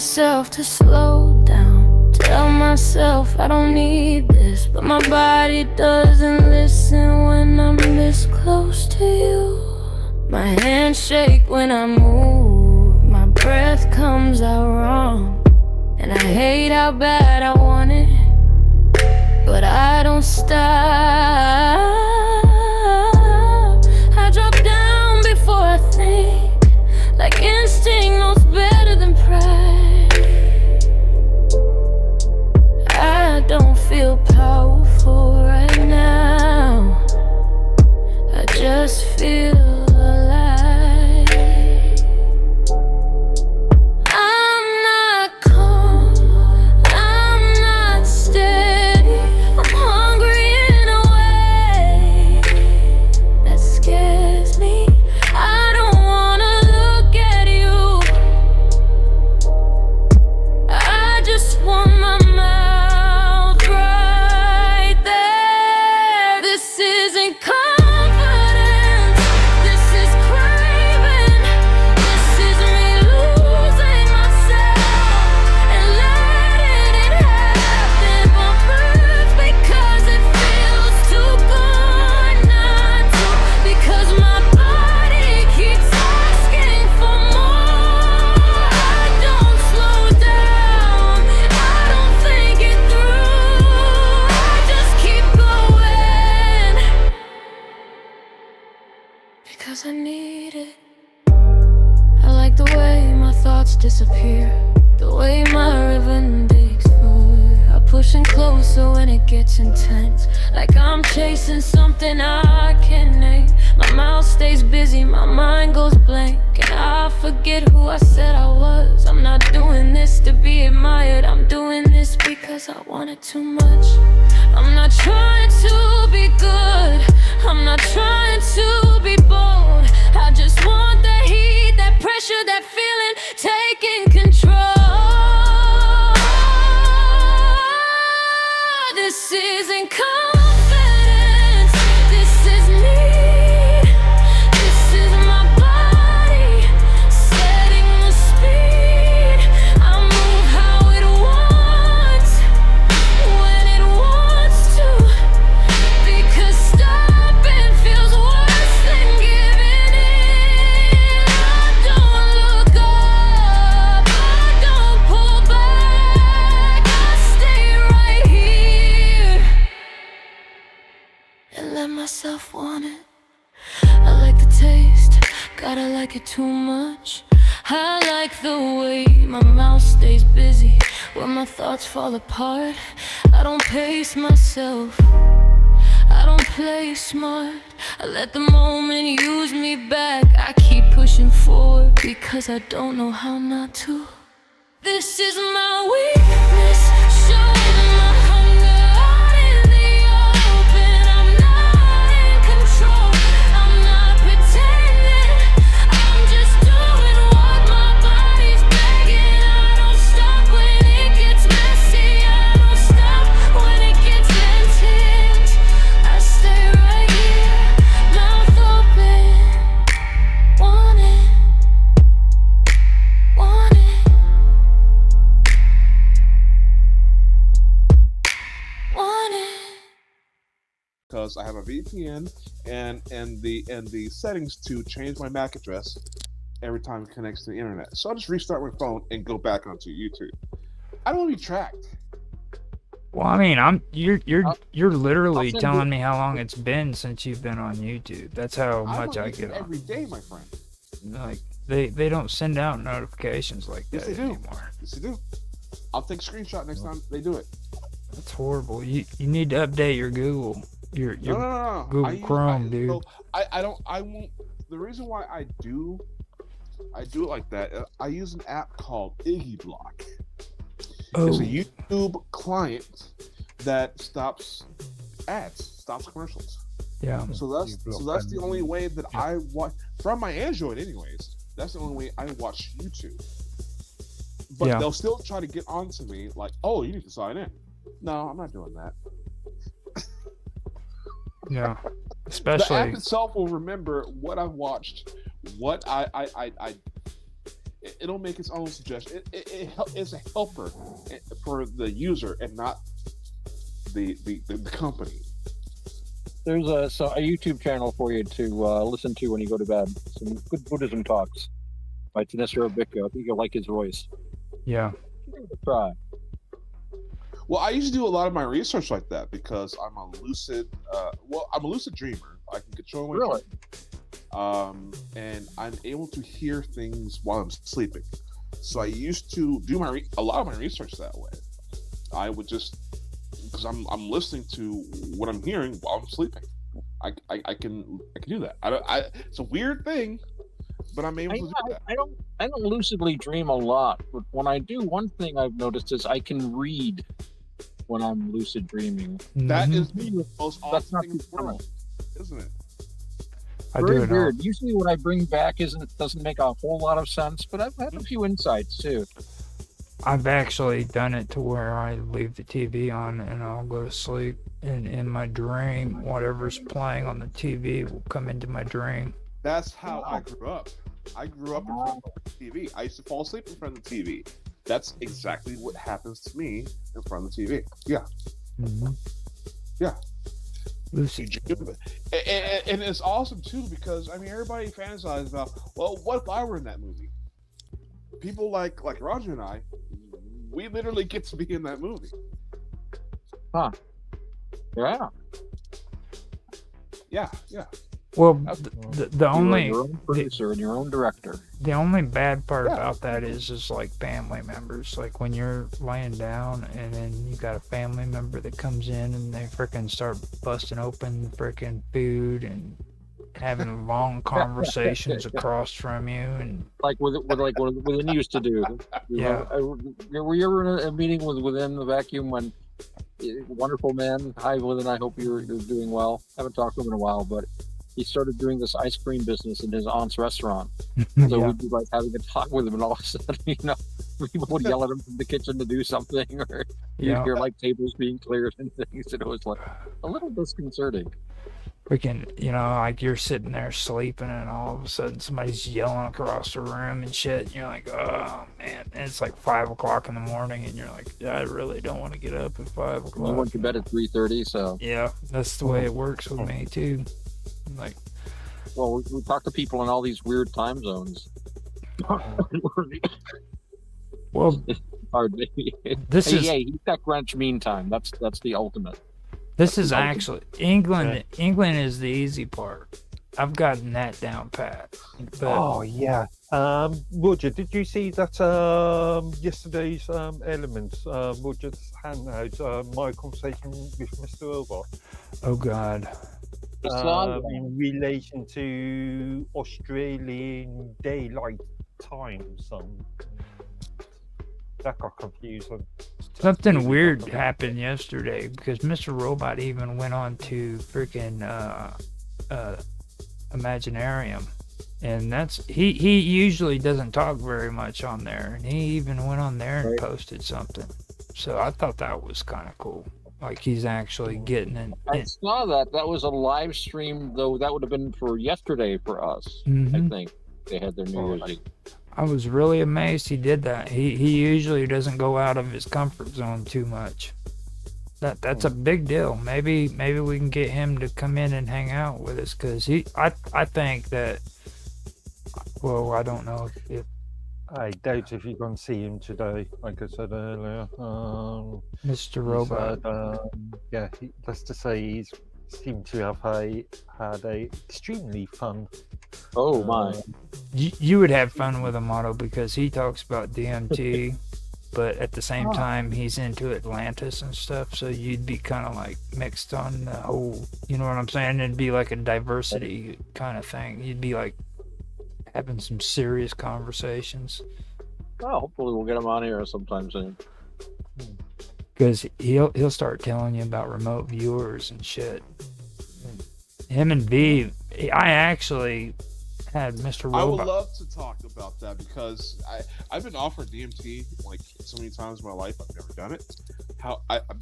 myself to slow down, tell myself I don't need this, but my body doesn't listen when I'm this close to you. My hands shake when I move, my breath comes out wrong, and I hate how bad I want it, but I don't stop. I drop down before I think, like instinct knows better than pride. I don't feel powerful right now, I just feel alive. I'm not calm, I'm not steady, I'm hungry in a way that scares me. I don't wanna look at you, I just want my mouth right there. This isn't confidence, this is craving, this is me losing myself and letting it happen on purpose, because it feels too good not to, because my body keeps asking for more. I don't slow down, I don't think it through, I just keep going, because I need it. I like the way my thoughts disappear, the way my rhythm digs forward. I pushing closer when it gets intense, like I'm chasing something I can't name. My mouth stays busy, my mind goes blank, and I forget who I said I was. I'm not doing this to be admired, I'm doing this because I want it too much. I'm not trying to be good, I'm not trying to be bold, I just want the heat, that pressure, that feeling taking control. This isn't confidence, this is me, this is my body setting the speed. I move how it wants, when it wants to, because stopping feels worse than giving in. I don't look up, I don't pull back, I stay right here and let myself want it. I like the taste, gotta like it too much. I like the way my mouth stays busy when my thoughts fall apart. I don't pace myself, I don't play smart, I let the moment use me back. I keep pushing forward because I don't know how not to. This is my weakness, showing my hunger out in the open. I'm not in control, I'm not pretending, I'm just doing what my body's begging. I don't stop when it gets messy, I don't stop when it gets intense. I stay right here, mouth open, want it, want it, want it. Because I have a VPN and the settings to change my MAC address every time it connects to the internet. So I'll just restart my phone and go back onto YouTube. I don't want to be tracked. Well, I mean, you're literally I'll send telling you- me how long it's been since you've been on YouTube. That's how I'm much on I YouTube get on. every day, my friend. Like they don't send out notifications like Yes, that they do. anymore. Yes, they do. I'll take a screenshot next time they do it. That's horrible. You need to update your Google. Your No. Google Chrome, dude. So I won't. The reason why I do it like that. I use an app called Iggy Block. It's a YouTube client that stops ads, stops commercials. Yeah. So that's the only way that I watch from my Android, anyways. That's the only way I watch YouTube. But Yeah. they'll still try to get onto me, like, "Oh, you need to sign in." No, I'm not doing that. Yeah. The Especially app itself will remember what I watched, what I it'll make its own suggestion. It's a helper for the user and not the company. There's a YouTube channel for you to listen to when you go to bed. Some good Buddhism talks by Tanisaro Bhikkhu. I think you'll like his voice. Yeah. Give it a try. Well, I used to do a lot of my research like that because I'm a lucid. I'm a lucid dreamer. I can control my Really? and I'm able to hear things while I'm sleeping. So I used to do a lot of my research that way. I would just because I'm listening to what I'm hearing while I'm sleeping. I can do that. It's a weird thing, but I'm able to do that. I don't lucidly dream a lot, but when I do, one thing I've noticed is I can read when I'm lucid dreaming. That Mhm. is the most That's awesome not thing in too the world, isn't it? I do Very it all. weird. Usually, what I bring back doesn't make a whole lot of sense, but I've had a few insights too. I've actually done it to where I leave the TV on and I'll go to sleep. And in my dream, whatever's playing on the TV will come into my dream. That's how I grew up. I grew up in front of the TV. I used to fall asleep in front of the TV. That's exactly what happens to me in front of the TV. Yeah. Mm-hmm. Yeah. Lucid. And it's awesome too because I mean everybody fantasizes about, well, what if I were in that movie? People like Roger and I, we literally get to be in that movie. Huh. Yeah. Yeah. Well, That's the only You're your own producer and your own director. the only bad part Yeah. about that is like family members. Like when you're laying down and then you got a family member that comes in and they freaking start busting open freaking food and having long conversations across from you and Like with Within used to do. Yeah. Were you ever in a meeting within the vacuum when wonderful man? Hi, Within. I hope you're doing well. Haven't talked to him in a while, but he started doing this ice cream business in his aunt's restaurant. So yeah. we'd be like having a talk with him, and all of a sudden, people would yell at him from the kitchen to do something, or you'd Yeah. hear like tables being cleared and things, and it was like a little disconcerting. Freaking, like you're sitting there sleeping and all of a sudden somebody's yelling across the room and shit. And you're like, oh man. And it's like 5 o'clock in the morning and you're like, I really don't want to get up at 5 You o'clock. went to bed at 3:30, so Yeah, that's the way it works with me too. Like, well, we talk to people in all these weird time zones. well, Hardly. this Hey, is he's got Greenwich Mean Time. That's the ultimate. this is actually England. England is the easy part. I've gotten that down pat. But Oh yeah. Roger, did you see that yesterday's Elements? Roger's handout, my conversation with Mr. Robot, oh god, I saw that. in relation to Australian daylight times. That got confusing. something weird happened yesterday because Mr. Robot even went on to freaking Imaginarium, and that's he usually doesn't talk very much on there, and he even went on there and Right. posted something. So I thought that was kind of cool. Like he's actually getting I in. saw that. That was a live stream, though. That would have been for yesterday for us. I Mhm. think they had their New Year's Eve. I was really amazed he did that. He usually doesn't go out of his comfort zone too much. That's a big deal. Maybe we can get him to come in and hang out with us because I think that. Well, I don't know if I doubt if you're going to see him today, like I said earlier. Mr. He Robot. said, let's just say he's seemed to have had a extremely fun. Oh my! You would have fun with him, Otto, because he talks about DMT, but at the same time he's into Atlantis and stuff. So you'd be kind of like mixed on the whole. You know what I'm saying? It'd be like a diversity kind of thing. You'd be like having some serious conversations Well, hopefully we'll get him on here sometime soon. because he'll start telling you about remote viewers and shit. Him and V, I actually had Mr. I would Robot. love to talk about that because I've been offered DMT like so many times in my life. I've never done it.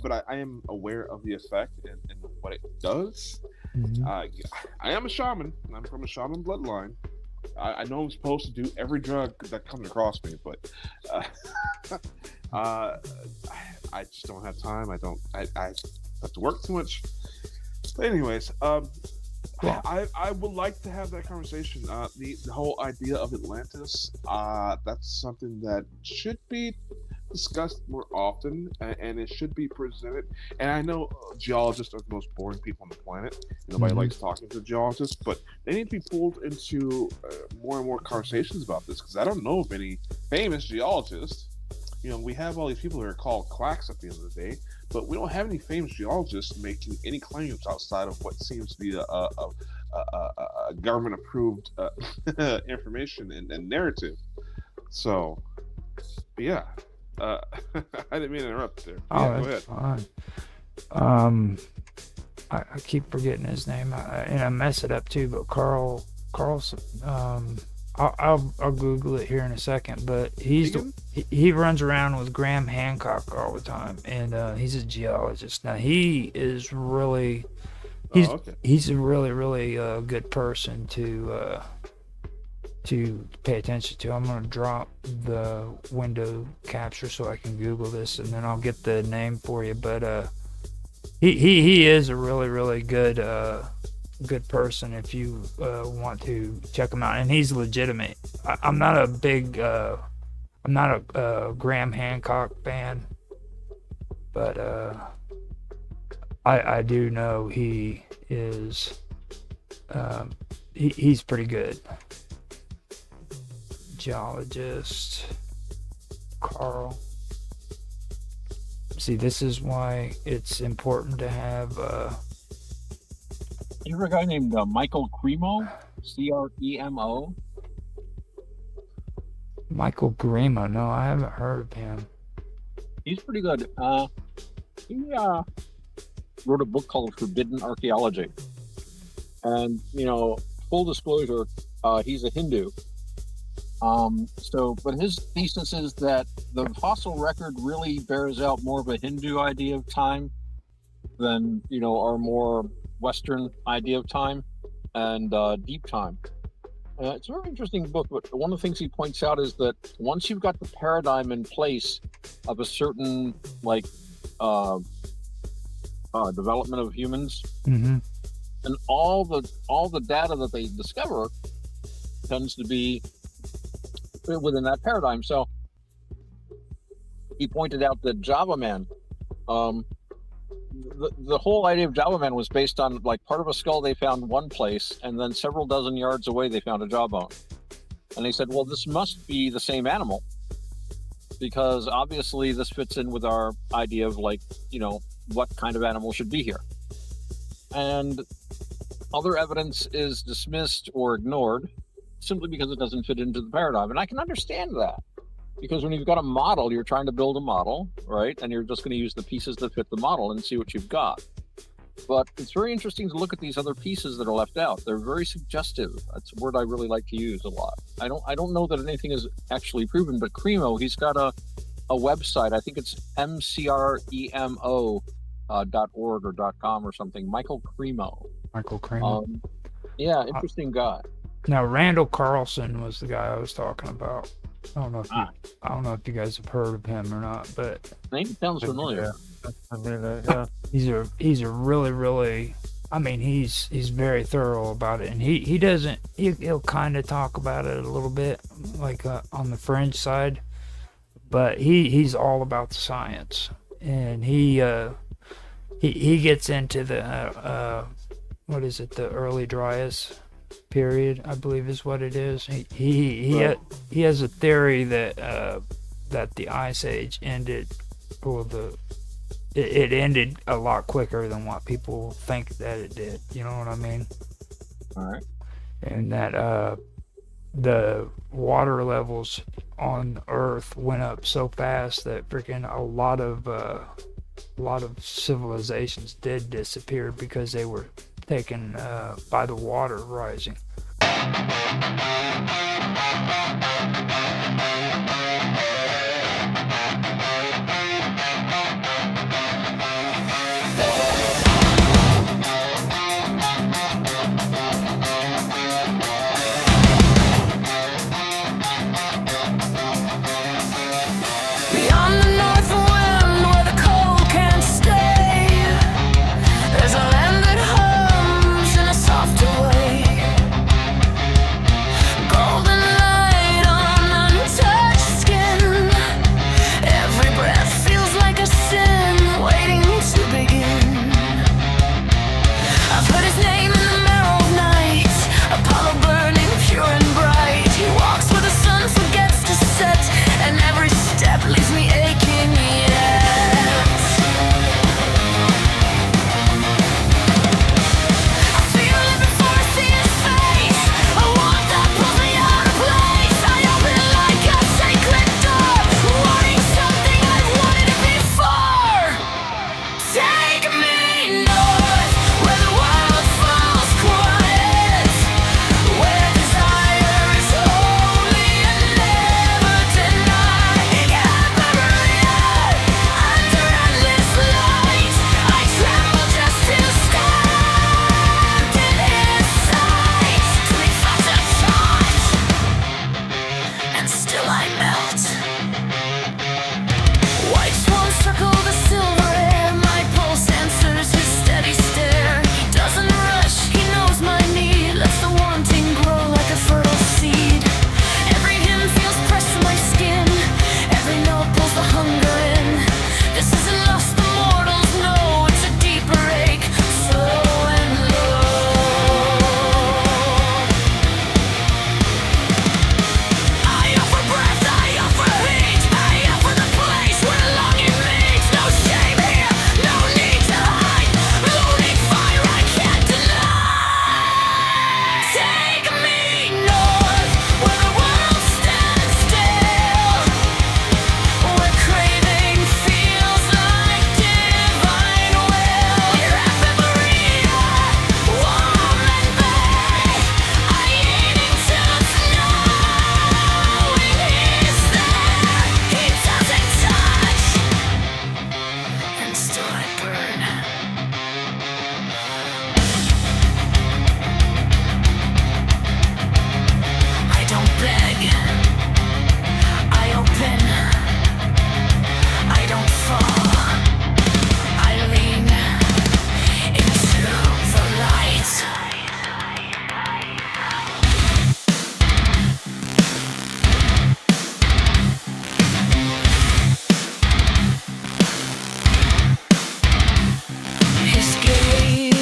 But I am aware of the effect and what it does. Mhm. I am a shaman. I'm from a shaman bloodline. I know I'm supposed to do every drug that comes across me, but I just don't have time. I have to work too much. But anyways, Well- I would like to have that conversation. The whole idea of Atlantis, that's something that should be discussed more often, and it should be presented. And I know geologists are the most boring people on the planet. Nobody Mhm. likes talking to geologists, but they need to be pulled into more and more conversations about this, because I don't know of any famous geologists. We have all these people who are called quacks at the end of the day, but we don't have any famous geologists making any claims outside of what seems to be a government-approved information and narrative. So, but yeah, I didn't mean to interrupt there. Oh, Yeah, go that's ahead. fine. I keep forgetting his name, and I mess it up too. But Carlson. I'll Google it here in a second. But he runs around with Graham Hancock all the time, and he's a geologist. Now he's a really really good person to pay attention to. I'm gonna drop the window capture so I can Google this, and then I'll get the name for you. But he is a really really good person if you want to check him out, and he's legitimate. I'm not a Graham Hancock fan, but I do know he is he's pretty good. Geologist Carl. See, this is why it's important to have You ever a guy named Michael Cremo? Cremo? Michael Grima. No, I haven't heard of him. He's pretty good. He wrote a book called Forbidden Archaeology. And, full disclosure, he's a Hindu. But his thesis is that the fossil record really bears out more of a Hindu idea of time than, our more Western idea of time and deep time. It's a very interesting book, but one of the things he points out is that once you've got the paradigm in place of a certain development of humans, Mm-hmm. and all the data that they discover tends to be within that paradigm. So he pointed out that Java Man, the whole idea of Java Man was based on part of a skull they found one place, and then several dozen yards away they found a jawbone. And they said, well, this must be the same animal, because obviously this fits in with our idea of what kind of animal should be here. And other evidence is dismissed or ignored simply because it doesn't fit into the paradigm. And I can understand that, because when you've got a model, you're trying to build a model, right? And you're just going to use the pieces that fit the model and see what you've got. But it's very interesting to look at these other pieces that are left out. They're very suggestive. That's a word I really like to use a lot. I don't know that anything is actually proven, but Cremo, he's got a website. I think it's mcremo.org or .com or something. Michael Cremo. Michael Kramer. Yeah, interesting guy. Now, Randall Carlson was the guy I was talking about. I don't know if you guys have heard of him or not, but Name sounds familiar. he's a really really. I mean, he's very thorough about it, and he'll kind of talk about it a little bit, on the fringe side, but he's all about the science, and he gets into the what is it, the early Dryas period, I believe is what it is. He has a theory that the Ice Age ended, or it ended a lot quicker than what people think that it did. You know what I mean? All right. And that the water levels on Earth went up so fast that freaking a lot of civilizations did disappear because they were taken by the water rising.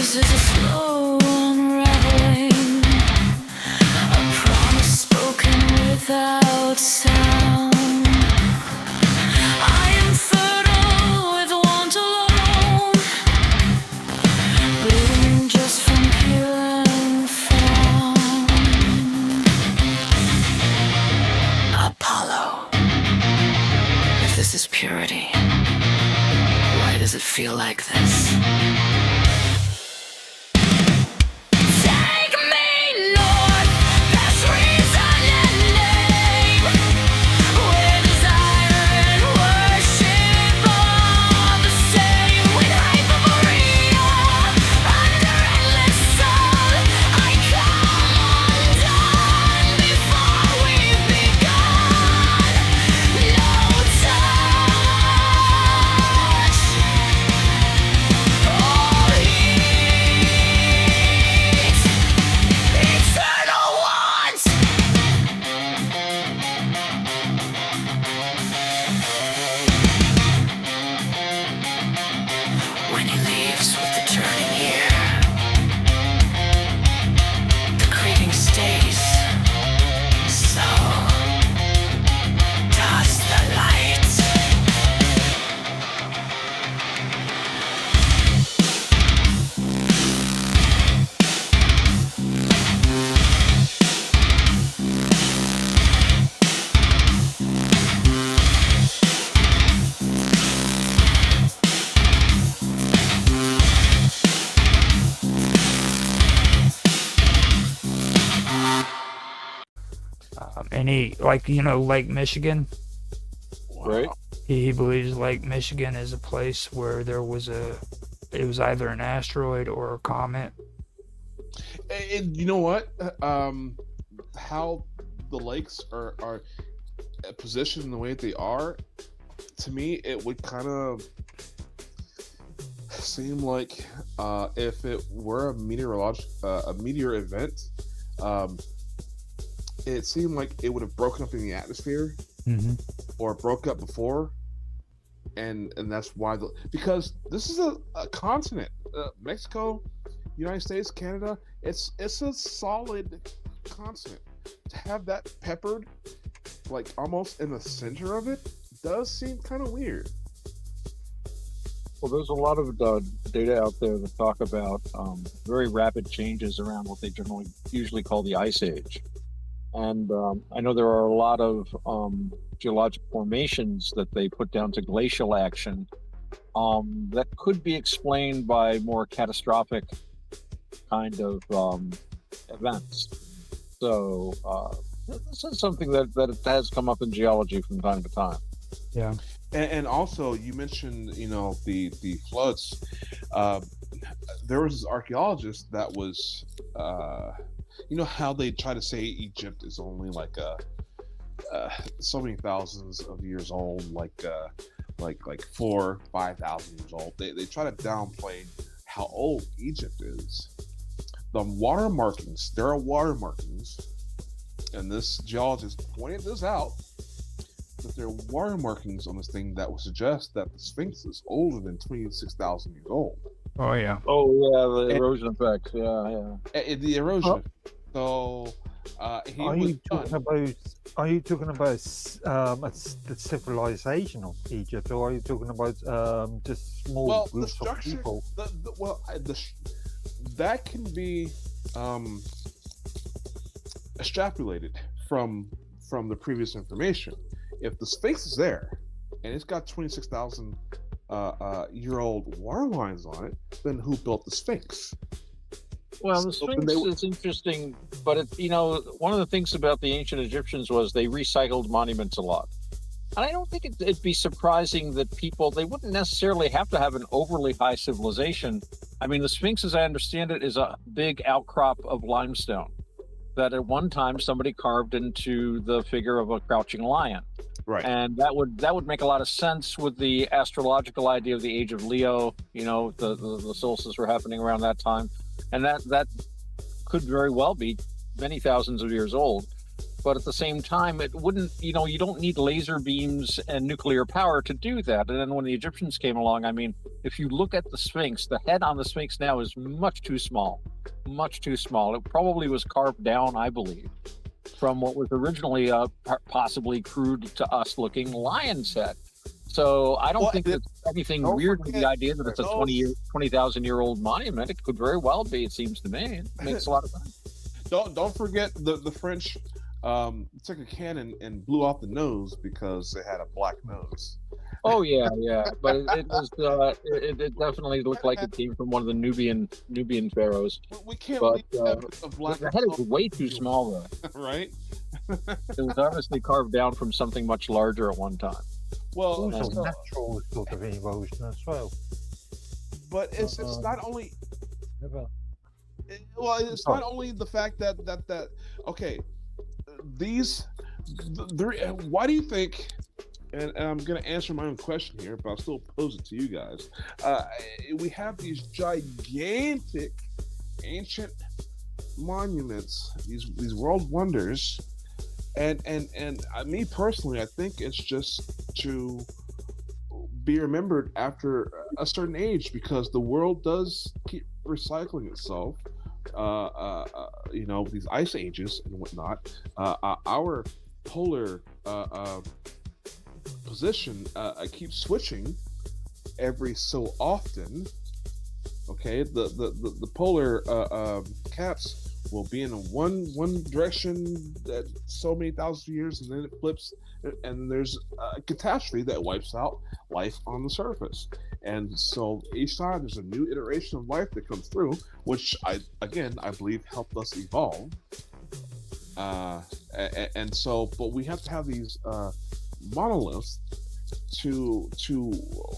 This is a slow unraveling, a promise spoken without sound. I am fertile with want alone, blooming just from pure and found. Apollo, if this is purity, why does it feel like this? Take me north, past reason and name, where desire and worship are the same. With Hyperborea, under endless sun, I come undone before we've begun. No touch, all heat, eternal want. When he leaves with the turning year, the craving stays. So does the light. And he, like, Lake Michigan. Right? He believes Lake Michigan is a place where it was either an asteroid or a comet. And you know what? How the lakes are positioned in the way they are, to me, it would kind of seem like if it were a meteor event, it seemed like it would have broken up in the atmosphere Mm-hmm. or broke up before, and that's why because this is a continent, Mexico, United States, Canada. It's a solid continent. To have that peppered, like almost in the center of it, does seem kind of weird. Well, there's a lot of data out there that talk about very rapid changes around what they usually call the Ice Age. And I know there are a lot of geologic formations that they put down to glacial action that could be explained by more catastrophic kind of events. So this is something that has come up in geology from time to time. Yeah. And also, you mentioned, the floods. There was this archaeologist that was, how they try to say Egypt is only like so many thousands of years old, like 4,000-5,000 years old. They try to downplay how old Egypt is. The water markings, there are water markings, and this geologist pointed this out, that there are water markings on this thing that would suggest that the Sphinx is older than 26,000 years old. Oh yeah. Oh yeah, the erosion effects. Yeah. The erosion. So he Are was you talking about? Are you talking about the civilization of Egypt, or are you talking about just small the groups of structure. people? That can be extrapolated from the previous information. If the Sphinx is there and it's got 26,000 year old water lines on it, then who built the Sphinx? Well, the So Sphinx they- is interesting, but one of the things about the ancient Egyptians was they recycled monuments a lot. And I don't think it'd be surprising that they wouldn't necessarily have to have an overly high civilization. I mean, the Sphinx, as I understand it, is a big outcrop of limestone that at one time somebody carved into the figure of a crouching lion. Right. And that would make a lot of sense with the astrological idea of the age of Leo. The solstices were happening around that time, and that could very well be many thousands of years old. But at the same time, it wouldn't, you don't need laser beams and nuclear power to do that. And then when the Egyptians came along, I mean, if you look at the Sphinx, the head on the Sphinx now is much too small, much too small. It probably was carved down, I believe, from what was originally a possibly crude to us looking lion's head. So I don't think there's anything weird with the idea that it's a 20,000-year-old monument. It could very well be, it seems to me. It makes a lot of sense. Don't forget the French took a cannon and blew off the nose because it had a black nose. Oh yeah, but it was it definitely looked like it came from one of the Nubian pharaohs. We can't But leave a black the head is way too small, though. right? It was obviously carved down from something much larger at one time. Well, Also natural sort of erosion as well. but it's not only Never. it's not only the fact that okay, why do you think, and I'm going to answer my own question here, but I'll still pose it to you guys. We have these gigantic ancient monuments, these world wonders, and me personally, I think it's just to be remembered after a certain age, because the world does keep recycling itself. These ice ages and whatnot. Our polar position keeps switching every so often. Okay, the polar caps will be in one direction at so many thousand years, and then it flips, and there's a catastrophe that wipes out life on the surface. And so each time there's a new iteration of life that comes through, which I believe helped us evolve. And so, but we have to have these monoliths to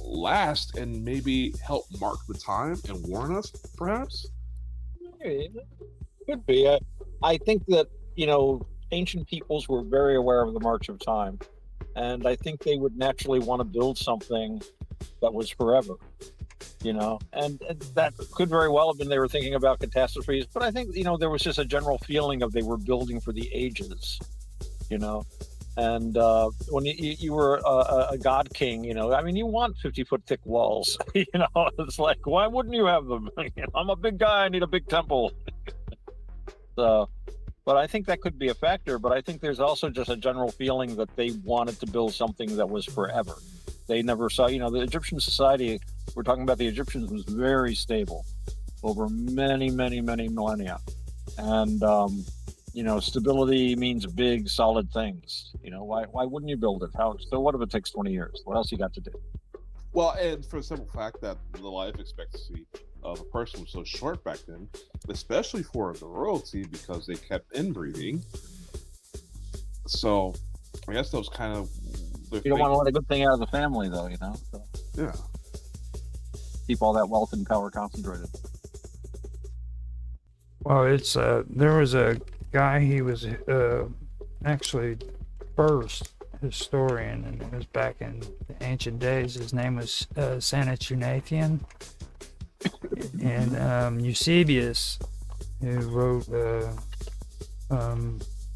last and maybe help mark the time and warn us, perhaps. Could be. I think that ancient peoples were very aware of the march of time, and I think they would naturally want to build something that was forever. And that could very well have been they were thinking about catastrophes, but I think there was just a general feeling of they were building for the ages. And when you were a god king, you want 50-foot thick walls. It's like, why wouldn't you have them? I'm a big guy, I need a big temple. But I think that could be a factor. But I think there's also just a general feeling that they wanted to build something that was forever. They never saw, the Egyptian society, we're talking about the Egyptians, was very stable over many, many, many millennia. And, stability means big, solid things. Why wouldn't you build it? So what if it takes 20 years? What else you got to do? Well, and for the simple fact that the life expectancy of a person was so short back then, especially for the royalty, because they kept inbreeding. So I guess those kind of... You don't want to let a good thing out of the family, though, So yeah. Keep all that wealth and power concentrated. Well, it's there was a guy, he was actually first historian, and it was back in the ancient days. His name was Sanachuniathan. And Eusebius, who wrote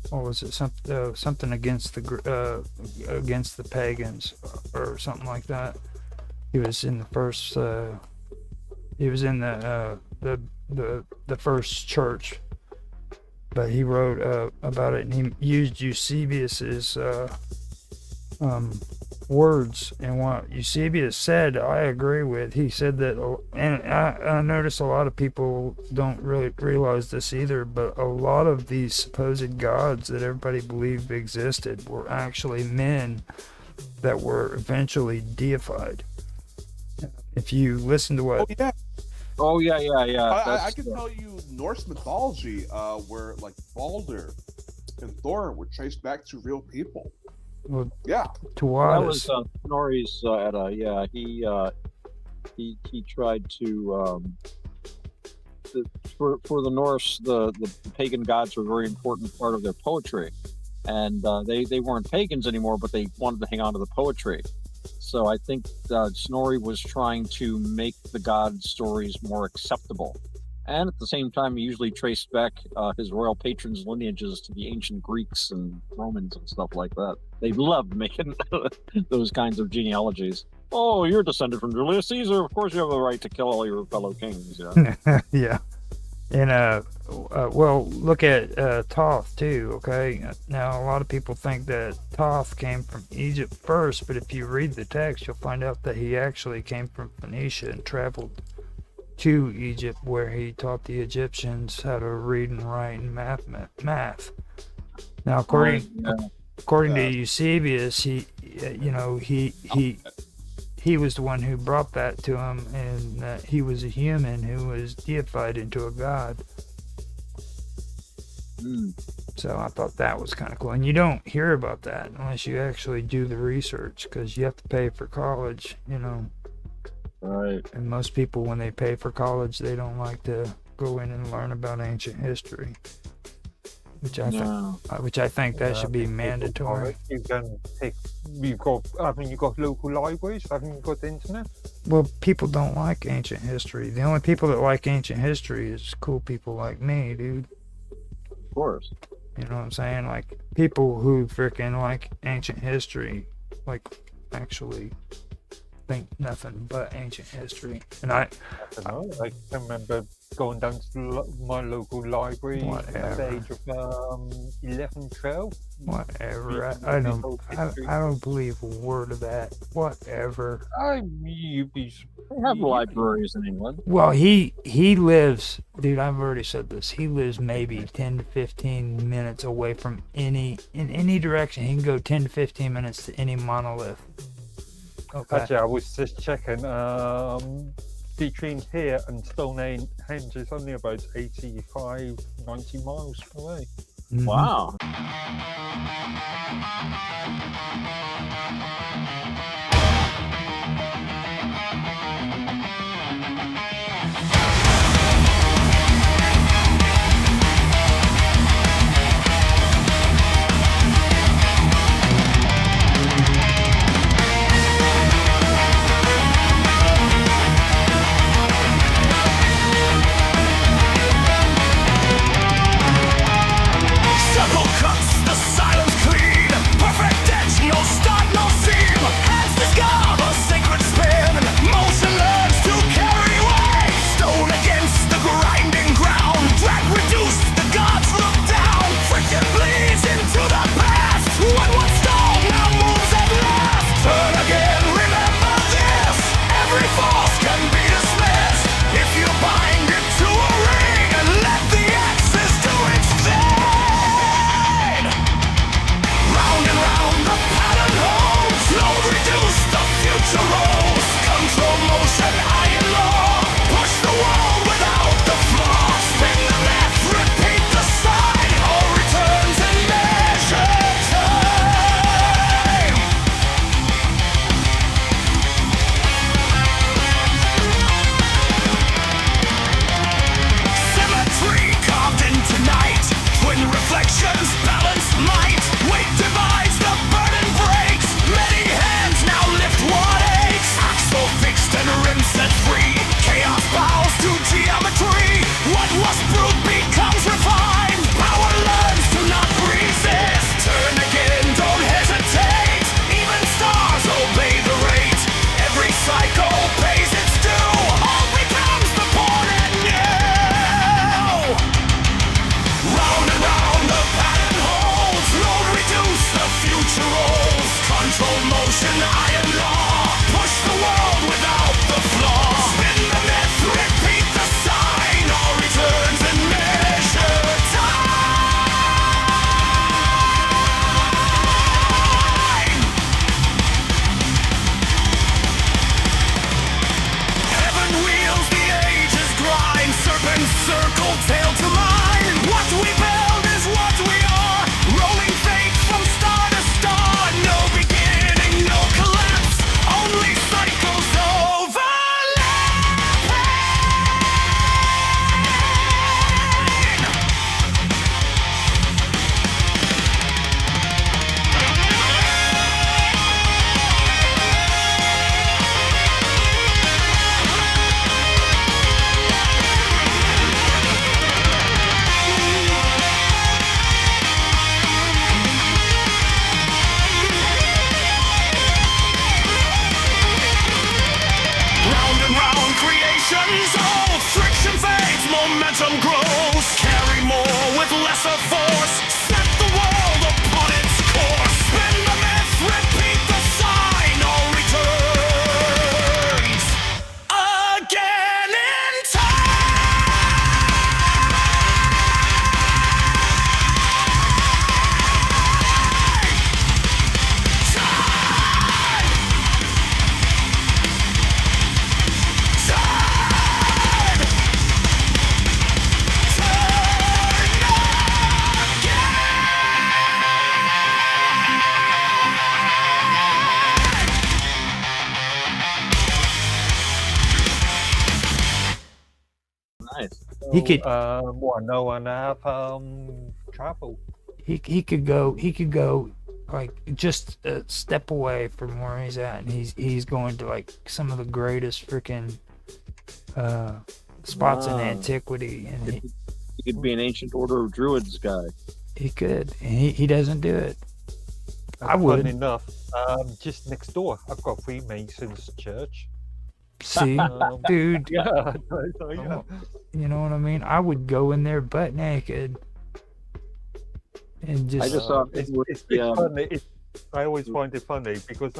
what was it, something against the pagans or something like that. He was in the first he was in the first church, but he wrote about it, and he used Eusebius's words, and what Eusebius said I agree with. He said that, and I notice a lot of people don't really realize this either, but a lot of these supposed gods that everybody believed existed were actually men that were eventually deified. If you listen to what Oh yeah. I can tell you Norse mythology, where like Balder and Thor were traced back to real people. Well, yeah, that was Snorri's Edda. Yeah, he tried to for the Norse, the pagan gods were a very important part of their poetry, and they weren't pagans anymore, but they wanted to hang on to the poetry. So I think Snorri was trying to make the god stories more acceptable, And at the same time, he usually traced back his royal patrons' lineages to the ancient Greeks and Romans and stuff like that. They loved making those kinds of genealogies. Oh, you're descended from Julius Caesar. Of course, you have the right to kill all your fellow kings. Yeah. Yeah. And well, look at Thoth too. Okay, now a lot of people think that Thoth came from Egypt first, but if you read the text, you'll find out that he actually came from Phoenicia and traveled to Egypt, where he taught the Egyptians how to read and write and math. Now, according to Eusebius, he was the one who brought that to him, and he was a human who was deified into a god. So I thought that was kind of cool. And you don't hear about that unless you actually do the research, because you have to pay for college, Right. And most people, when they pay for college, they don't like to go in and learn about ancient history, which I think that should be mandatory. You can take. You've got local libraries. Haven't you got the internet? Well, people don't like ancient history. The only people that like ancient history is cool people like me, dude. Of course. You know what I'm saying? Like, people who freaking like ancient history, like, actually think nothing but ancient history. And I don't know. I can remember going down to my local library at the age of 11, 12. Whatever. I don't believe a word of that. Whatever. You'd be. They have libraries in England. Well, he lives, dude, I've already said this. He lives maybe 10 to 15 minutes away from in any direction. He can go 10 to 15 minutes to any monolith. Okay. Actually, I was just checking. Between here and Stonehenge is only about 85, 90 miles away. Mhm. Wow. Simple cuts, the silence clean. Perfect edge, no start, no seam. Hands discover sacred spin. Motion learns to carry weight. Stone against the grinding ground. Drag reduced, the gods look down. Friction bleeds into the past. What was stone now moves at last. Turn again, remember this. Every force can be dismissed if you bind it to a ring and let the axis do its thing. Round and round the pattern holds. Load reduce, the future rolls. Control motion, iron law. Push the wall without the flaw. Spin the left, repeat the sign. All returns and measure time. Symmetry carved into night. Twin reflections balance might. Weight divides, the burden breaks. Many hands now lift what aches. Axle fixed and rim set free. Chaos bows to geometry. What was brute becomes refined. Power learns to not resist. Turn again, don't hesitate. Even stars obey the rate. Every cycle pays its due. All becomes the born and new. Round and round the pattern holds. Load reduce, the future rolls. Control motion, iron law. Push the world without the flaw. Spin the myth, repeat the sign. All returns and measure time. Heaven wheels, the ages grind. Serpent circle, tail to mine. What we build is what we are. Rolling fate from star to star. No beginning, no collapse. Only cycles overlapping. He could- What, no one have travel. he could go like just a step away from where he's at, and he's going to like some of the greatest freaking spots in Wow. antiquity, and He could be an ancient order of druids guy. he could, and he doesn't do it. I And would. Fun enough, just next door, I've got Freemasons church. See, Um, dude, yeah, so, yeah. you know what I mean? I would go in there butt naked and just. I just saw It's, with it's, the, it's funny. I always find it funny because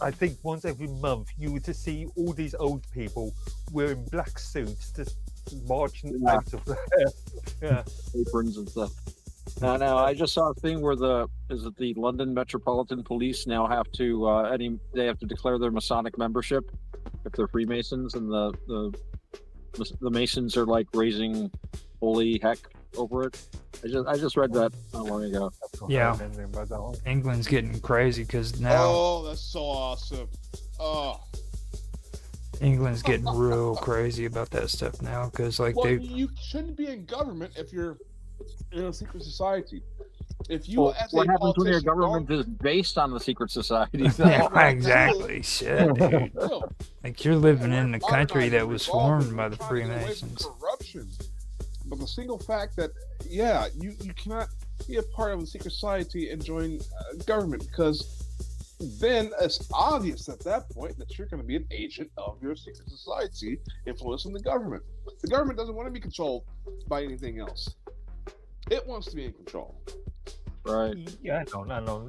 I think once every month you would just see all these old people wearing black suits just marching Yeah. out of there. Yeah. aprons and stuff. Now, I just saw a thing where the London Metropolitan Police now have to they have to declare their Masonic membership if they're Freemasons, and the Masons are like raising holy heck over it. I just read that not long ago. I've not Yeah. heard anything about that one. England's getting crazy because now Oh, that's so awesome. Oh, England's getting real crazy about that stuff now because like well, they. you shouldn't be in government if you're in a secret society. If you, Well, as what a happens when your politician, government is based on the secret society? Yeah, exactly. Shit, dude. No, Like you're living in a Modernizing, country that was revolving, formed by the trying to get away from Freemasons. Corruption. But the single fact that, yeah, you cannot be a part of a secret society and join government, because then it's obvious at that point that you're going to be an agent of your secret society influencing the government. The government doesn't want to be controlled by anything else. It wants to be in control. Right. Yeah, I know.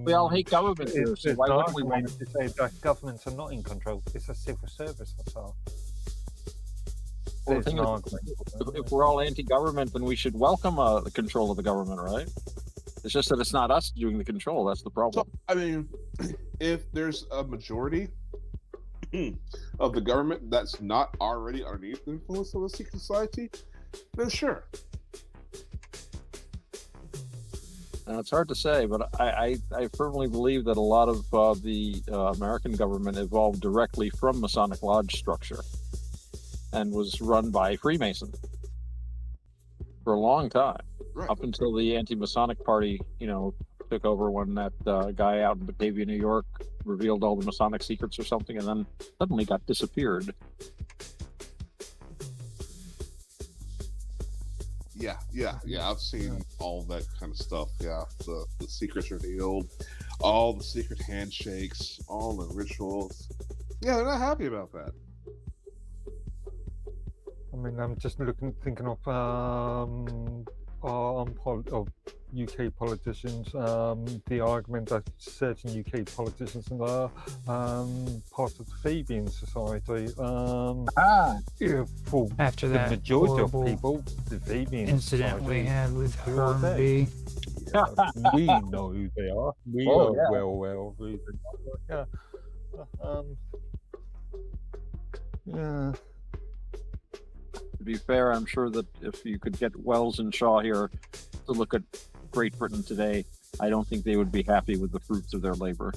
We all hate government here, It's so an why wouldn't we want argument to say that governments are not in control. It's a civil service, that's all. Well, the It's thing an is, argument. if we're all anti-government, then we should welcome the control of the government, right? It's just that it's not us doing the control. That's the problem. So, I mean, if there's a majority of the government that's not already underneath the influence of a secret society, then sure. It's hard to say, but I firmly believe that a lot of the American government evolved directly from Masonic Lodge structure and was run by Freemasons for a long time, Right. up until the anti-Masonic party, took over when that guy out in Batavia, New York, revealed all the Masonic secrets or something, and then suddenly got disappeared. Yeah. I've seen all that kind of stuff. Yeah, the secrets revealed, all the secret handshakes, all the rituals. Yeah, they're not happy about that. I mean, I'm just thinking of UK politicians. The argument that certain UK politicians are part of the Fabian Society. Yeah, for After the that majority of horrible people, the Fabian incident we Society. had with Who are they? Hornby. Yeah, we know who they are. We Oh, know yeah. well who they are. Yeah. To be fair, I'm sure that if you could get Wells and Shaw here to look at Great Britain today, I don't think they would be happy with the fruits of their labor.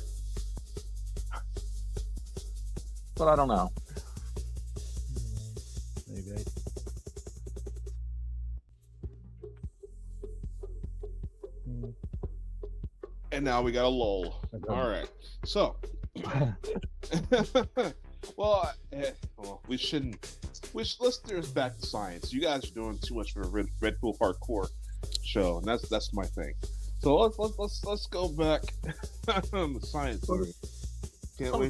But I don't know. Maybe. Hmm. And now we got a lull. I don't- All right. So, well, we shouldn't. Let's steer us back to science. You guys are doing too much for a Red Bull Hardcore show, and that's my thing. So let's go back on the science. Can't we?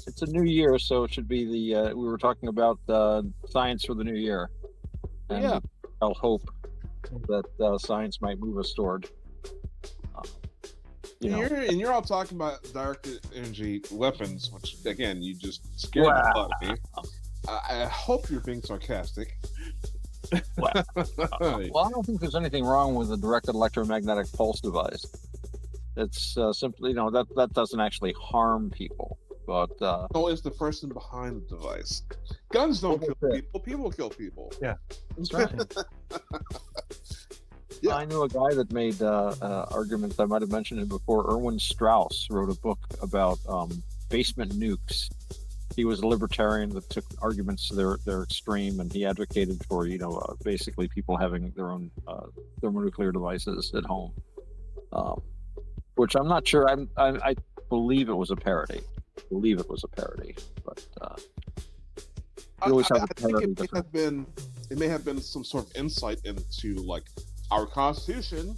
It's a new year, so it should be the. We were talking about science for the new year, and Yeah. I'll hope that science might move us toward. And you're all talking about dark energy weapons, which again you just scared the hell out of me. I hope you're being sarcastic. Well, I don't think there's anything wrong with a directed electromagnetic pulse device. It's simply, that doesn't actually harm people. But No, it's the person behind the device. Guns don't kill people. People kill people. that's right. Yeah. I knew a guy that made arguments. I might have mentioned it before. Erwin Strauss wrote a book about basement nukes, he was a libertarian that took arguments to their extreme, and he advocated for basically people having their own thermonuclear devices at home, which I'm not sure. I believe it was a parody. But I you always have a think parody. it may have been some sort of insight into like our Constitution,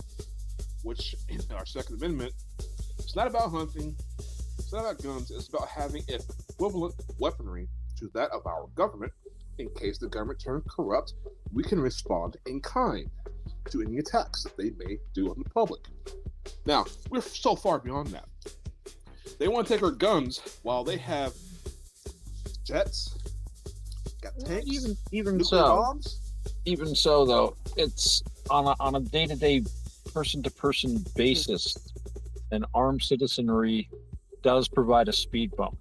which in our Second Amendment, it's not about hunting, it's not about guns, it's about having equivalent weaponry to that of our government. In case the government turns corrupt, we can respond in kind to any attacks that they may do on the public. Now, we're so far beyond that. They want to take our guns while they have jets, got tanks, Even nuclear so, bombs. even so, though, it's on a day-to-day, person-to-person basis. An armed citizenry does provide a speed bump,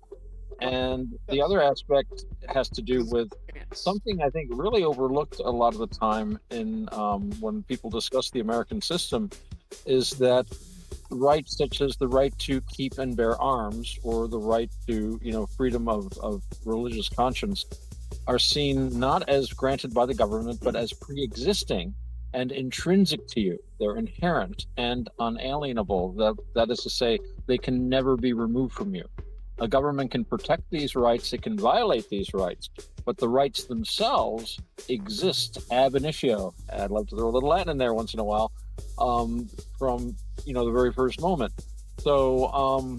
and the other aspect has to do with something I think really overlooked a lot of the time in when people discuss the American system, is that rights such as the right to keep and bear arms, or the right to freedom of religious conscience, are seen not as granted by the government, but as pre-existing and intrinsic to you. They're inherent and unalienable. That is to say, they can never be removed from you. A government can protect these rights, it can violate these rights, but the rights themselves exist ab initio. I'd love to throw a little Latin in there once in a while, from the very first moment. So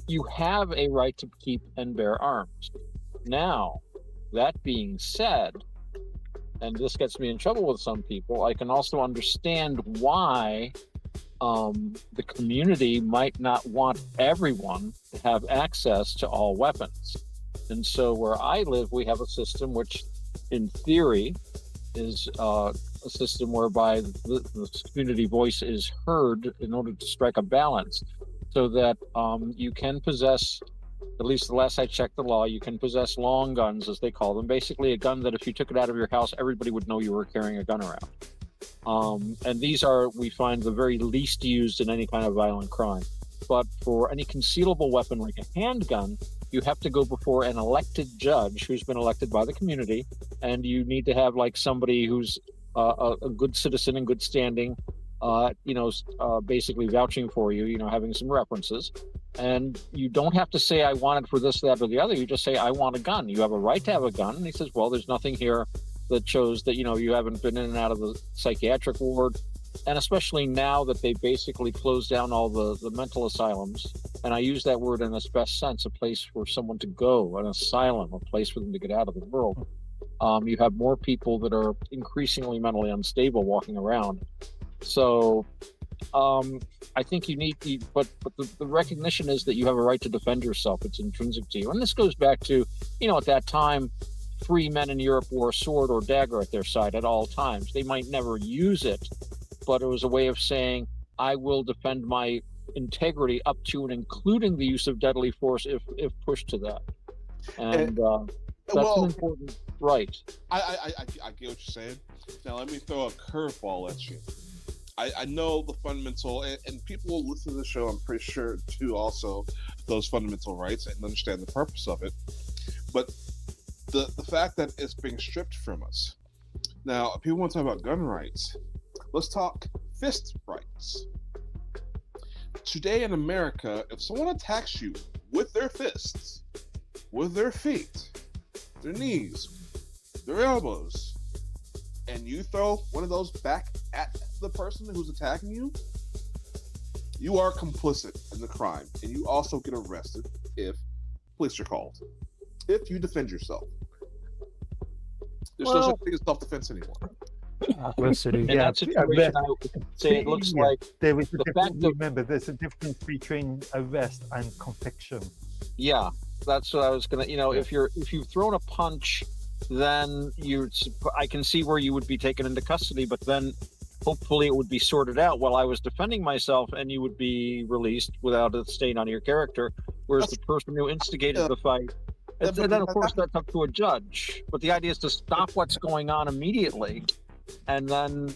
you have a right to keep and bear arms. Now, that being said, and this gets me in trouble with some people, I can also understand why the community might not want everyone to have access to all weapons. And so where I live, we have a system which, in theory, is a system whereby the community voice is heard in order to strike a balance, so that you can possess, at least the last I checked the law, you can possess long guns, as they call them. Basically a gun that if you took it out of your house, everybody would know you were carrying a gun around. And these are, we find, the very least used in any kind of violent crime. But for any concealable weapon like a handgun, you have to go before an elected judge who's been elected by the community, and you need to have like somebody who's a good citizen in good standing, basically vouching for you, having some references. And you don't have to say, I want it for this, that, or the other. You just say, I want a gun. You have a right to have a gun. And he says, well, there's nothing here that shows that, you haven't been in and out of the psychiatric ward. And especially now that they basically closed down all the mental asylums. And I use that word in its best sense, a place for someone to go, an asylum, a place for them to get out of the world. You have more people that are increasingly mentally unstable walking around. So I think you need but the recognition is that you have a right to defend yourself. It's intrinsic to you. And this goes back to, at that time, free men in Europe wore a sword or dagger at their side at all times. They might never use it, but it was a way of saying, I will defend my integrity up to and including the use of deadly force if pushed to that. And that's an important right. I get what you're saying. Now let me throw a curveball at you. I know the fundamental, and people will listen to the show, I'm pretty sure, too, also, those fundamental rights and understand the purpose of it. But the fact that it's being stripped from us. Now, people want to talk about gun rights. Let's talk fist rights. Today in America, if someone attacks you with their fists, with their feet, their knees, their elbows, and you throw one of those back at the person who's attacking you, you are complicit in the crime, and you also get arrested if police are called. If you defend yourself. There's no such thing as self-defense anymore. Publicity. In that situation, I would say it looks like there is a the difference. fact that- Remember, there's a difference between arrest and conviction. Yeah, that's what I was gonna. If you've thrown a punch, then I can see where you would be taken into custody, but then hopefully it would be sorted out while I was defending myself, and you would be released without a stain on your character. Whereas the person who instigated the fight, and then of course that's up to a judge. But the idea is to stop what's going on immediately, and then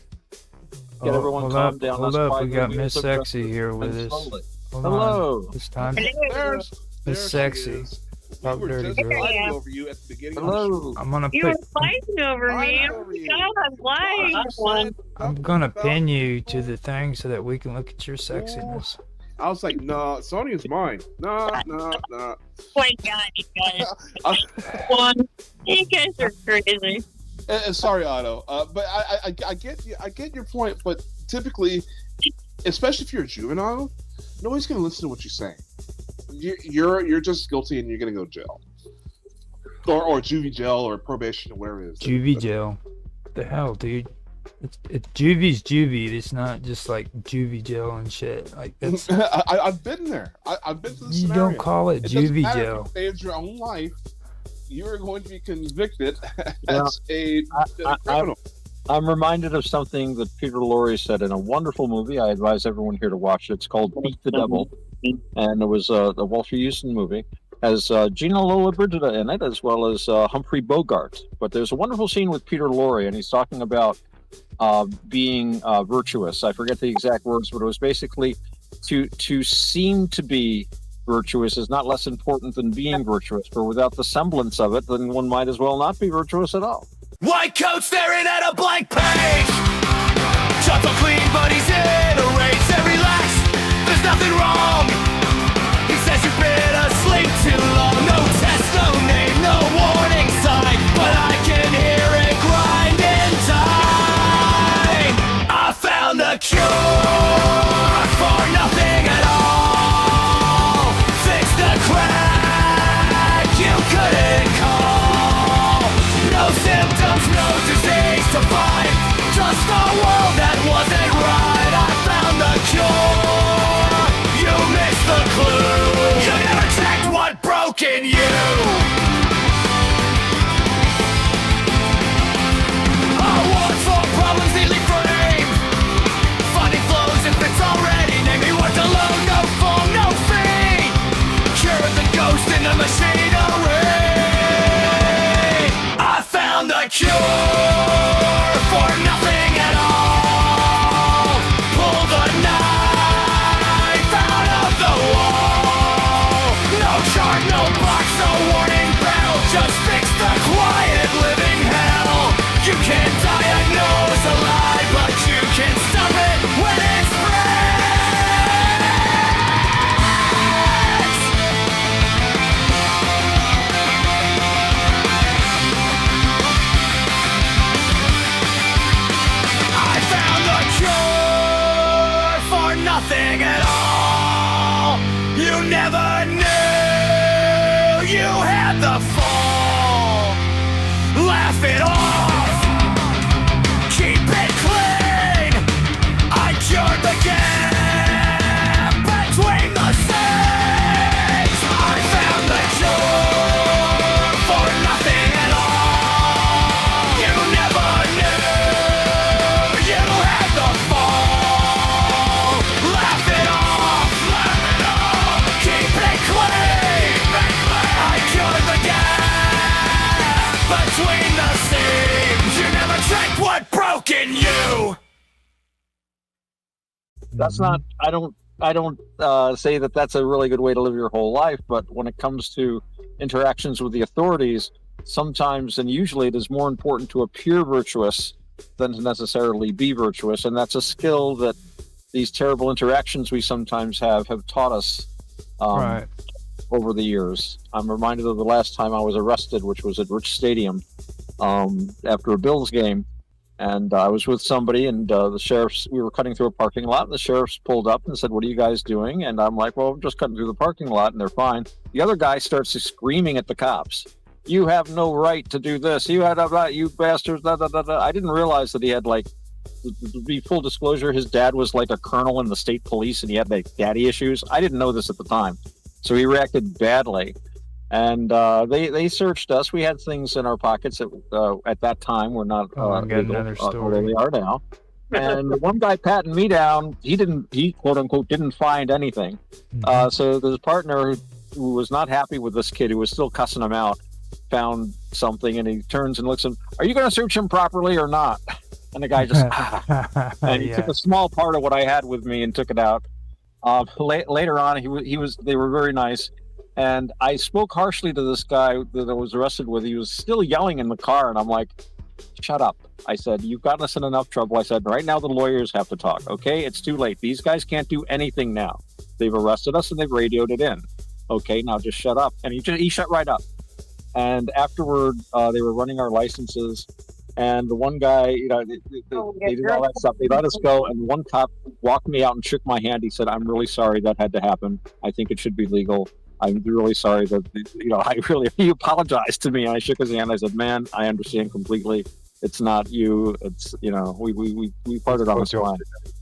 get everyone calmed down. Hold up, we got Miss Sexy here with us. Hold on. Hello. It's time. There's It's she sexy. is. Talk We were dirty, just girl. fighting over you at the beginning. Hello. I'm gonna You were put. fighting over me. Fighting Oh over my you. god, I'm lying. One. I'm gonna pin you to the thing so that we can look at your sexiness. I was like, no, Sonia's mine. No. Oh my god, you guys. One. You guys are crazy. Sorry, Otto. But I get your point. But typically, especially if you're a juvenile, nobody's gonna listen to what you're saying. You're just guilty and you're gonna go to jail, or juvie jail, or probation, or whatever it is. Juvie jail. The hell, dude? It's juvie's juvie. It's not just like juvie jail and shit. Like that's. I've been there. I've been to the You scenario. don't call it doesn't juvie matter if jail. you saved your own life. You are going to be convicted Yeah. as a I- criminal. I'm reminded of something that Peter Lorre said in a wonderful movie. I advise everyone here to watch it. It's called Beat the Devil, and it was the Walter Houston movie. Has Gina Lollobrigida in it, as well as Humphrey Bogart. But there's a wonderful scene with Peter Lorre, and he's talking about being virtuous. I forget the exact words, but it was basically to seem to be virtuous is not less important than being virtuous. For without the semblance of it, then one might as well not be virtuous at all. White coat staring at a blank page. Shots are clean, but he's in a race and relax. There's nothing wrong. He says you've been asleep too long. No test, no name, no warning sign. But I can hear it grind in time. I found the cure for nothing at all. Fix the crack you couldn't call. No symptoms, no disease to find. Just a world that wasn't right. I found the cure. You missed the clue. You never checked what broke in you. Awards for problems neatly framed. Finding flows if it's already named. Me worked alone, no form, no fee. Cure the ghost in the machinery. I found the cure for nothing at all. Pull the knife out of the wall. No chart, no box, no warning bell. Just fix the quiet living hell. You can't diagnose a lie, but you can stop it when it spreads. I found the cure for nothing at all. You never knew you had the fall. Laugh it off. Keep it clean. I cured the gap between the seas. I found the cure for nothing at all. You never knew you had the fall. Laugh it off. Laugh it off. Keep it clean. I cured the gap between the seams. You never checked what broke in you. That's not. I don't say that that's a really good way to live your whole life. But when it comes to interactions with the authorities, sometimes and usually it is more important to appear virtuous than to necessarily be virtuous, and that's a skill that these terrible interactions we sometimes have taught us Right. over the years. I'm reminded of the last time I was arrested, which was at Rich Stadium after a Bills game. And I was with somebody, and the sheriffs, we were cutting through a parking lot, and the sheriffs pulled up and said, "What are you guys doing?" And I'm like, "Well, I'm just cutting through the parking lot," and they're fine. The other guy starts screaming at the cops, "You have no right to do this. You had you bastards, da, da, da, da." I didn't realize that he had, like, to be full disclosure, his dad was like a colonel in the state police, and he had like daddy issues. I didn't know this at the time. So he reacted badly. And they searched us. We had things in our pockets at that time. We're not Oh, I got another where story. they are now. And the one guy patting me down, he quote unquote didn't find anything. Mhm. So his partner, who was not happy with this kid, who was still cussing him out, found something, and he turns and looks at him. "Are you going to search him properly or not?" And the guy just and he Yeah. took a small part of what I had with me and took it out. Later on, they were very nice, and I spoke harshly to this guy that I was arrested with. He was still yelling in the car, and I'm like, "Shut up!" I said, "You've gotten us in enough trouble." I said, "Right now the lawyers have to talk. Okay, it's too late. These guys can't do anything now. They've arrested us and they've radioed it in. Okay, now just shut up." And he shut right up. And afterward, they were running our licenses. And the one guy, they did all that stuff. They let us go, and one cop walked me out and shook my hand. He said, "I'm really sorry that had to happen. I think it should be legal. I'm really sorry that, he apologized to me." And I shook his hand. I said, "Man, I understand completely. It's not you. It's, we parted on the line."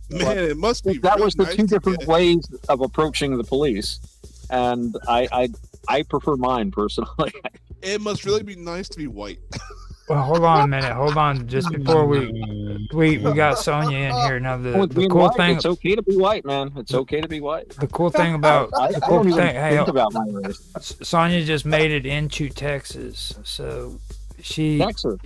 Man, it must be. That really was the nice two to different get- ways of approaching the police. And I prefer mine personally. It must really be nice to be white. Well, hold on a minute. Hold on. Just before we got Sonya in here. Now the Being cool white, thing, it's okay to be white, man. It's okay to be white. the cool thing about I the cool don't even thing. Hey, think about my race. Sonya just made it into Texas, so she Texas.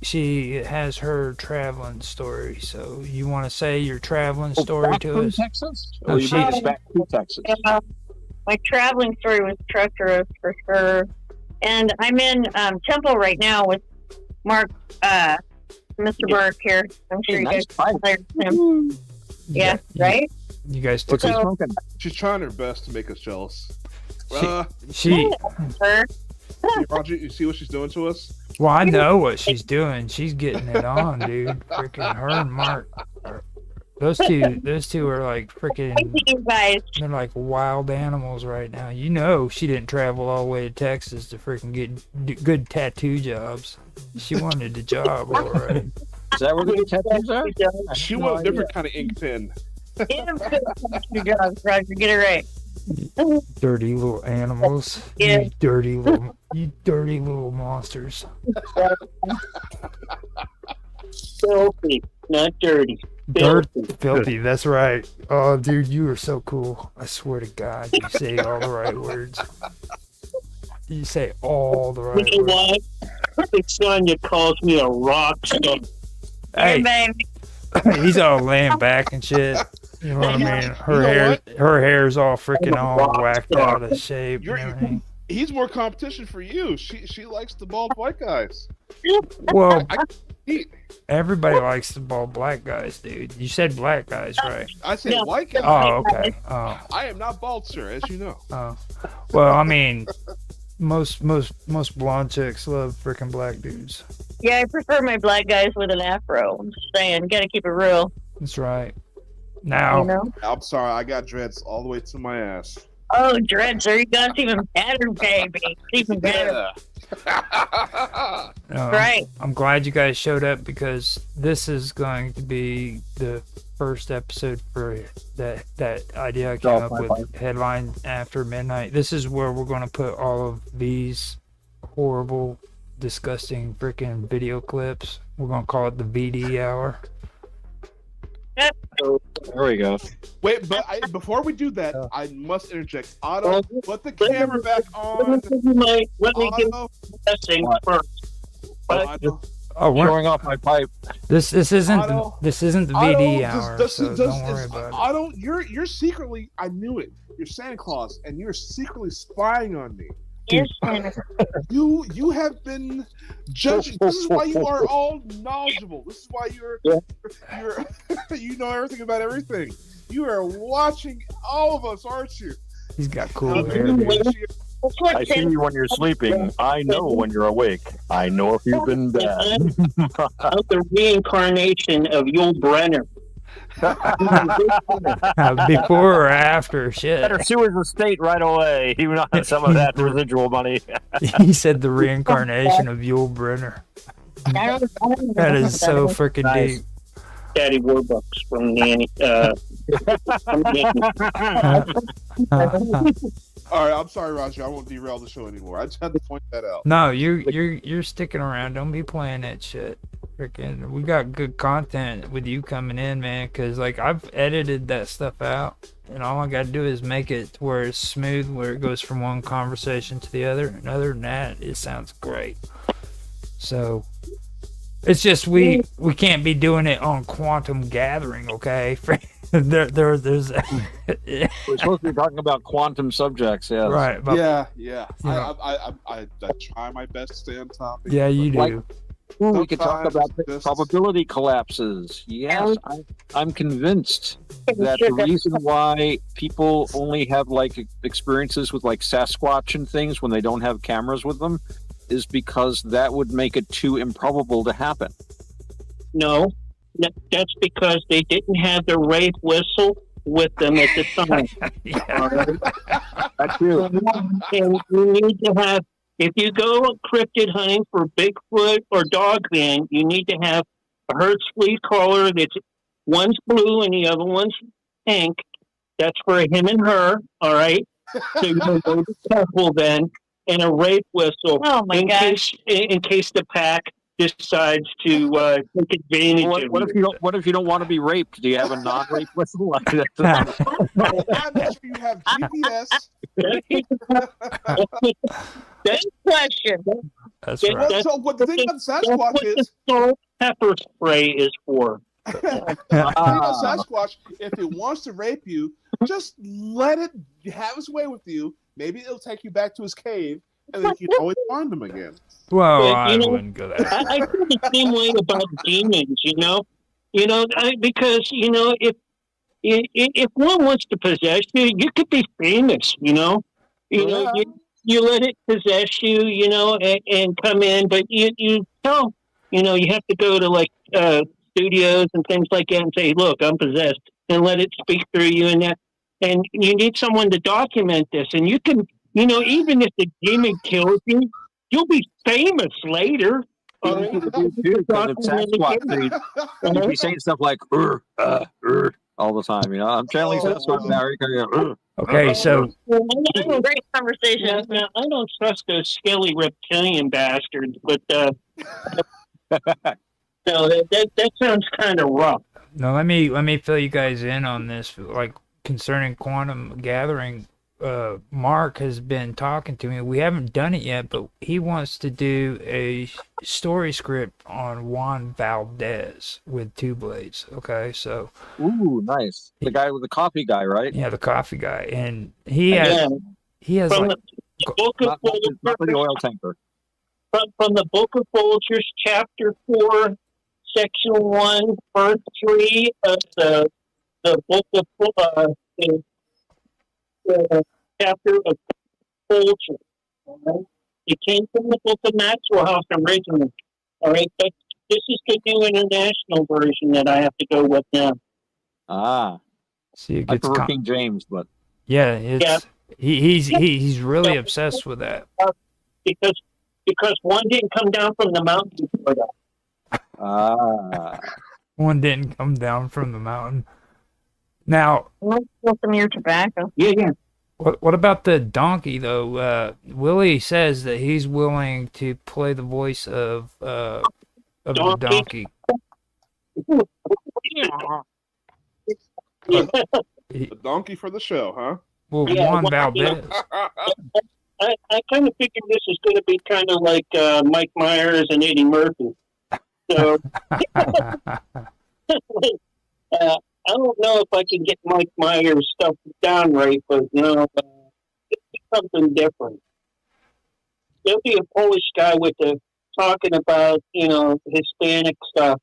she has her traveling story. So you want to say your traveling story Back to from us? Texas? No, Or you she- bring us back to Texas? My traveling story was treacherous for sure. And I'm in Temple right now with Mark, Mr. Mark here. I'm sure Hey, you nice guys pipe. hired him. Yeah, right? You guys took What's he So- smoking? She's trying her best to make us jealous. she. Sir. Roger, you see what she's doing to us? Well, I know what she's doing. She's getting it on, dude. Freaking her and Mark. Those two are like freaking. Thank you guys. They're like wild animals right now. You know, she didn't travel all the way to Texas to freaking get good tattoo jobs. She wanted the job, all right. Is that where the tattoos are? I She have wants no a different kind of ink pen. Good job, Roger. Get it right. Dirty little animals. Yeah. You dirty little monsters. Filthy, not dirty. Filthy, that's right. Oh, dude, you are so cool. I swear to God, you say all the right words. You say all the right You know words. what? Sonya calls me a rock star. Hey, baby. he's all laying back and shit. You know what I mean? Her hair's all freaking all whacked out of shape and You're- everything. He's more competition for you. She likes the bald white guys. Well, He, everybody likes the bald black guys, dude. You said black guys, right? I said No. white guys. Oh, okay. Oh, I am not bald, sir, as you know. oh. Well, I mean, most blonde chicks love freaking black dudes. Yeah, I prefer my black guys with an afro. I'm just saying, gotta keep it real. That's right. You Now, know? I'm sorry, I got dreads all the way to my ass. Oh, dreads, there you go. It's even better, baby. It's even better. Right. I'm glad you guys showed up because this is going to be the first episode for that idea I came up with, headline after midnight. This is where we're going to put all of these horrible, disgusting freaking video clips. We're going to call it the VD hour. There we go. Wait, but before we do that, I must interject. Otto, put the camera back on. Let me give Otto, testing first. Otto, Oh, we're, Showing off my pipe. this isn't Otto, the VD hour, so don't worry about it. Otto, you're secretly, I knew it. You're Santa Claus, and you're secretly spying on me. Yes, Santa. You have been judging. This is why you are all knowledgeable. This is why you're you know everything about everything. You are watching all of us, aren't you? He's got cool hair, dude. That's what I see Santa- you when you're sleeping. I know when you're awake. I know if you've been bad. I'm the reincarnation of Yul Brenner. Before or after, shit. Better sue his estate right away. He would have some of that residual money. He said the reincarnation of Yul Brenner. I don't That know is so that. freaking Nice. deep. Daddy Warbucks from Nanny. All right, I'm sorry, Roger. I won't derail the show anymore. I just had to point that out. No, you're sticking around. Don't be playing that shit. Freaking, we got good content with you coming in, man. Cause like I've edited that stuff out, and all I gotta do is make it to where it's smooth, where it goes from one conversation to the other. And other than that, it sounds great. So it's just we can't be doing it on Quantum Gathering, okay? there's We're supposed to be talking about quantum subjects, yes. right. But, yeah. You I try my best to stay on topic. yeah, you do. Like- Ooh, we could talk Sometimes about the this- probability collapses. Yes, I'm convinced that the reason why people only have like experiences with like Sasquatch and things when they don't have cameras with them is because that would make it too improbable to happen. No, that's because they didn't have the rape whistle with them at the time. Yeah. That's true. And you need to have, if you go cryptid hunting for Bigfoot or Dogman, you need to have a Hertz flea collar that's one's blue and the other one's pink. That's for him and her, all right? So you're going to be careful then. And a rape whistle Oh my gosh. in case the pack decides to take advantage of What if you don't? What if you don't want to be raped? Do you have a non-rape whistle? I'm sure you have GPS. That's the question. That's Yeah, right. Well, so what the thing about That's Sasquatch what the is, salt pepper spray is for. the thing about Sasquatch, if it wants to rape you, just let it have its way with you. Maybe it'll take you back to his cave, and then you can always find him again. Well, But, I you know, wouldn't go that. I feel the same way about demons, because if one wants to possess you, you could be famous, you let it possess you, and come in, but you have to go to like studios and things like that and say, look, I'm possessed, and let it speak through you and that, and you need someone to document this, and you can, even if the demon kills you, you'll be famous later. All right? Because it's Sasquatch. You'd be saying stuff like all the time. I'm channeling Sasquatch now. You're gonna go, Okay, so Great conversation. Now, I don't trust those scaly reptilian bastards, but no, that sounds kind of rough. now let me fill you guys in on this. Like concerning quantum gathering, Mark has been talking to me. We haven't done it yet, but he wants to do a story script on Juan Valdez with Two Blades. Okay, so ooh, nice. The guy with the coffee guy, right? yeah, the coffee guy, and he has From like the book of Not for the oil tanker. from the Book of Folgers, Chapter 4, Section 1, Verse 3 of the Book of the chapter of Folgers. All right? It came from the Book of Maxwell House originally. All right, but this is the new international version that I have to go with now. Ah, see it I gets prefer King James, but yeah, it's he's really obsessed with that. Because one didn't come down from the mountain before that. One didn't come down from the mountain. Now, Let's get some of your tobacco. Yeah. what about the donkey though? Willie says that he's willing to play the voice of the donkey. The donkey for the show, huh? Well, Yeah, Juan well, Valdez. I kind of figured this is going to be kind of like Mike Myers and Eddie Murphy. So I don't know if I can get Mike Myers stuff down right, but it's something different. There'll be a Polish guy with talking about Hispanic stuff.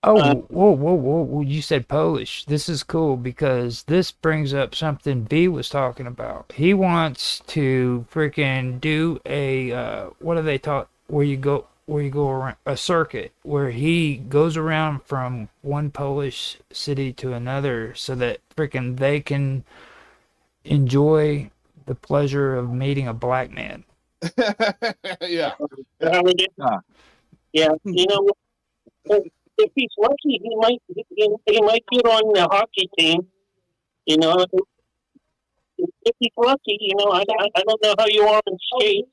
Oh, whoa! You said Polish. This is cool because this brings up something V was talking about. He wants to freaking do a what do they talk? Where you go around a circuit where he goes around from one Polish city to another, so that freaking they can enjoy the pleasure of meeting a black man. Yeah. Yeah, if he's lucky, he might get on the hockey team. If he's lucky, I don't know how you are in skates.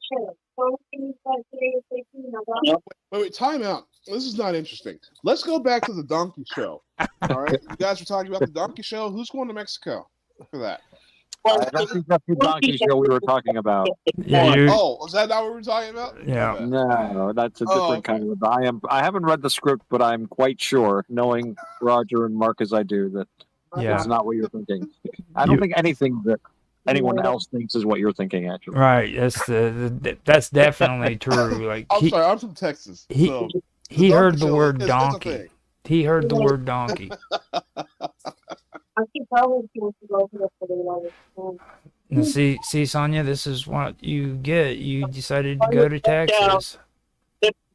Wait, time out. This is not interesting. Let's go back to the donkey show. All right, you guys were talking about the donkey show. Who's going to Mexico for that? I don't think that's the donkey show we were talking about. Yeah, Oh, is that not what we were talking about? Yeah. Okay. No, that's a different okay. kind of. I haven't read the script, but I'm quite sure, knowing Roger and Mark as I do, that Yeah. It's not what you're thinking. I don't You- think anything that anyone else thinks is what you're thinking, actually. Right. That's definitely true. Like I'm sorry, I'm from Texas. he- so he the heard donkey the show word is a donkey. thing. He heard the word donkey. I think probably going to go here for the longest time. And see, Sonia, this is what you get. You decided to go to Texas.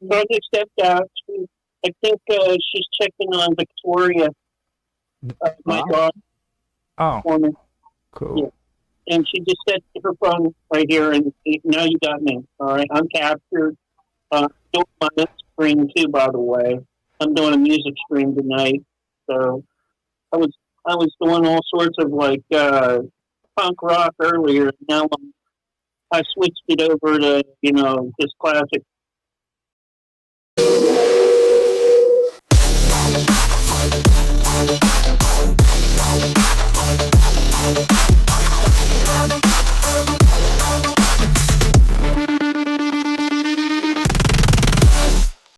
Brother stepped out. I think she's checking on Victoria, my Wow. daughter, Oh, for me. cool. And she just set her phone right here, and now you got me. All right, I'm captured. Doing my next stream too, by the way. I'm doing a music stream tonight, so I was doing all sorts of like punk rock earlier. Now I switched it over to just classic